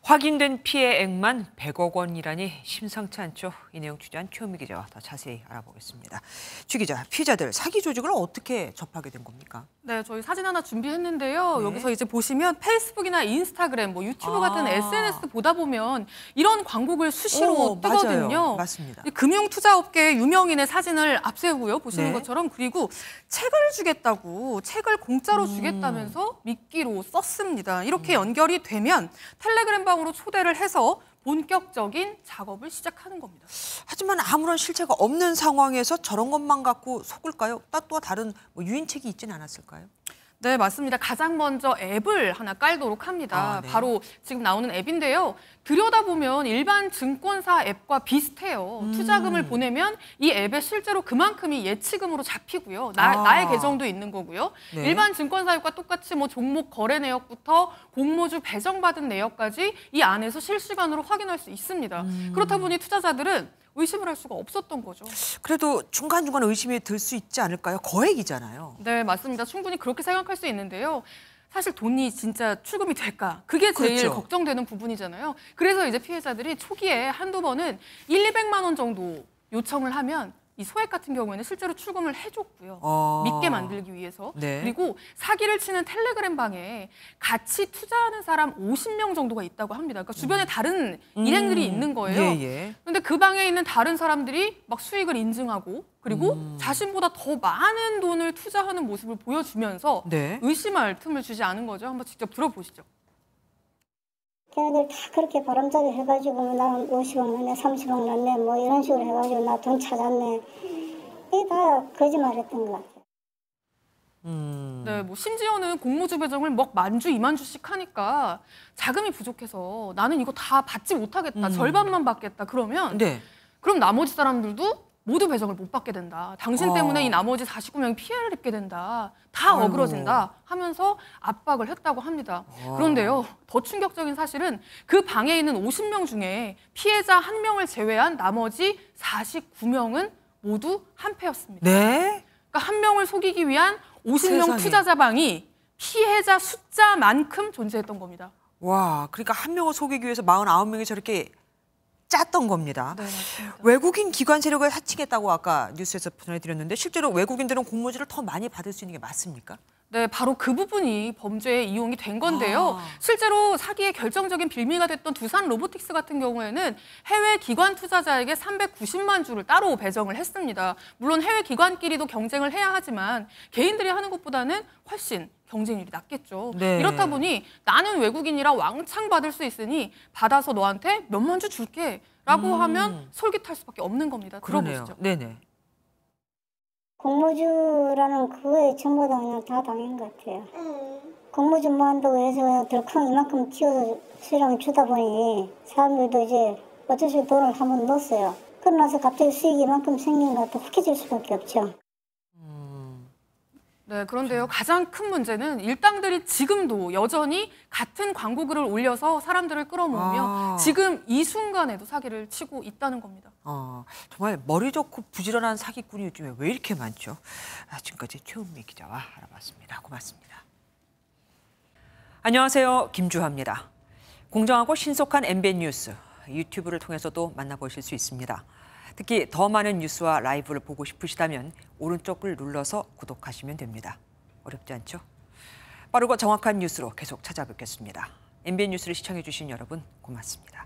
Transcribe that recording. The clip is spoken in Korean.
확인된 피해액만 100억 원이라니 심상치 않죠. 이 내용 취재한 최은미 기자와 더 자세히 알아보겠습니다. 최 기자, 피해자들 사기 조직을 어떻게 접하게 된 겁니까? 네, 저희 사진 하나 준비했는데요. 네. 여기서 이제 보시면 페이스북이나 인스타그램, 유튜브 같은 SNS 보다 보면 이런 광고글 수시로 뜨거든요. 맞아요. 맞습니다. 금융투자업계 유명인의 사진을 앞세우고요. 보시는 네. 것처럼. 그리고 책을 주겠다고, 책을 공짜로 주겠다면서 미끼로 썼습니다. 이렇게 연결이 되면 텔레그램 방으로 초대를 해서 본격적인 작업을 시작하는 겁니다. 하지만 아무런 실체가 없는 상황에서 저런 것만 갖고 속을까요? 또 다른 유인책이 있지는 않았을까요? 네, 맞습니다. 가장 먼저 앱을 하나 깔도록 합니다. 네. 바로 지금 나오는 앱인데요. 들여다보면 일반 증권사 앱과 비슷해요. 투자금을 보내면 이 앱에 실제로 그만큼이 예치금으로 잡히고요. 나의 계정도 있는 거고요. 네. 일반 증권사 앱과 똑같이 종목 거래 내역부터 공모주 배정받은 내역까지 이 안에서 실시간으로 확인할 수 있습니다. 그렇다 보니 투자자들은 의심을 할 수가 없었던 거죠. 그래도 중간중간 의심이 들 수 있지 않을까요? 거액이잖아요. 네, 맞습니다. 충분히 그렇게 생각할 수 있는데요. 사실 돈이 진짜 출금이 될까? 그게 제일 그렇죠. 걱정되는 부분이잖아요. 그래서 이제 피해자들이 초기에 한두 번은 200만 원 정도 요청을 하면 이 소액 같은 경우에는 실제로 출금을 해줬고요. 믿게 만들기 위해서. 네. 그리고 사기를 치는 텔레그램 방에 같이 투자하는 사람 50명 정도가 있다고 합니다. 그러니까 주변에 다른 일행들이 있는 거예요. 예. 근데 그 방에 있는 다른 사람들이 막 수익을 인증하고 그리고 자신보다 더 많은 돈을 투자하는 모습을 보여주면서 네. 의심할 틈을 주지 않은 거죠. 한번 직접 들어보시죠. 걔네들 다 그렇게 바람잡이 해가지고 나는 50억 났네, 30억 났네, 이런 식으로 해가지고 나 돈 찾았네. 이게 다 거짓말했던 것 같아요. 네, 심지어는 공모주 배정을 만주, 2만주씩 하니까 자금이 부족해서 나는 이거 다 받지 못하겠다, 절반만 받겠다 그러면 그럼 나머지 사람들도 모두 배정을 못 받게 된다. 당신 때문에 이 나머지 49명이 피해를 입게 된다. 다 어그러진다 하면서 압박을 했다고 합니다. 그런데요, 더 충격적인 사실은 그 방에 있는 50명 중에 피해자 1명을 제외한 나머지 49명은 모두 한패였습니다. 네? 그러니까 1명을 속이기 위한 50명 세상에. 투자자 방이 피해자 숫자만큼 존재했던 겁니다. 와, 그러니까 한 명을 속이기 위해서 49명이 저렇게 짰던 겁니다. 네, 맞습니다. 외국인 기관 세력을 사칭했다고 아까 뉴스에서 전해드렸는데 실제로 외국인들은 공모주를 더 많이 받을 수 있는 게 맞습니까? 네, 바로 그 부분이 범죄에 이용이 된 건데요. 실제로 사기의 결정적인 빌미가 됐던 두산 로보틱스 같은 경우에는 해외 기관 투자자에게 390만 주를 따로 배정을 했습니다. 물론 해외 기관끼리도 경쟁을 해야 하지만 개인들이 하는 것보다는 훨씬 경쟁률이 낮겠죠. 네. 이렇다 보니 나는 외국인이라 왕창 받을 수 있으니 받아서 너한테 몇만 주 줄게 라고 하면 솔깃할 수밖에 없는 겁니다. 들어보시죠. 네네. 공모주라는 그거에 전부 다 그냥 다 당한 것 같아요. 공모주 뭐 한다고 해서 그냥 덜컹 이만큼 튀어서 수령을 주다 보니 사람들도 이제 어쩔 수 없이 돈을 한번 넣었어요. 그러고 나서 갑자기 수익이 이만큼 생긴 것 같아 혹해질 수밖에 없죠. 네, 그런데요. 가장 큰 문제는 일당들이 지금도 여전히 같은 광고글을 올려서 사람들을 끌어모으며 지금 이 순간에도 사기를 치고 있다는 겁니다. 정말 머리 좋고 부지런한 사기꾼이 요즘에 왜 이렇게 많죠? 지금까지 최은미 기자와 알아봤습니다. 고맙습니다. 안녕하세요. 김주하입니다. 공정하고 신속한 MBN 뉴스 유튜브를 통해서도 만나보실 수 있습니다. 특히 더 많은 뉴스와 라이브를 보고 싶으시다면 오른쪽을 눌러서 구독하시면 됩니다. 어렵지 않죠? 빠르고 정확한 뉴스로 계속 찾아뵙겠습니다. MBN 뉴스를 시청해 주신 여러분 고맙습니다.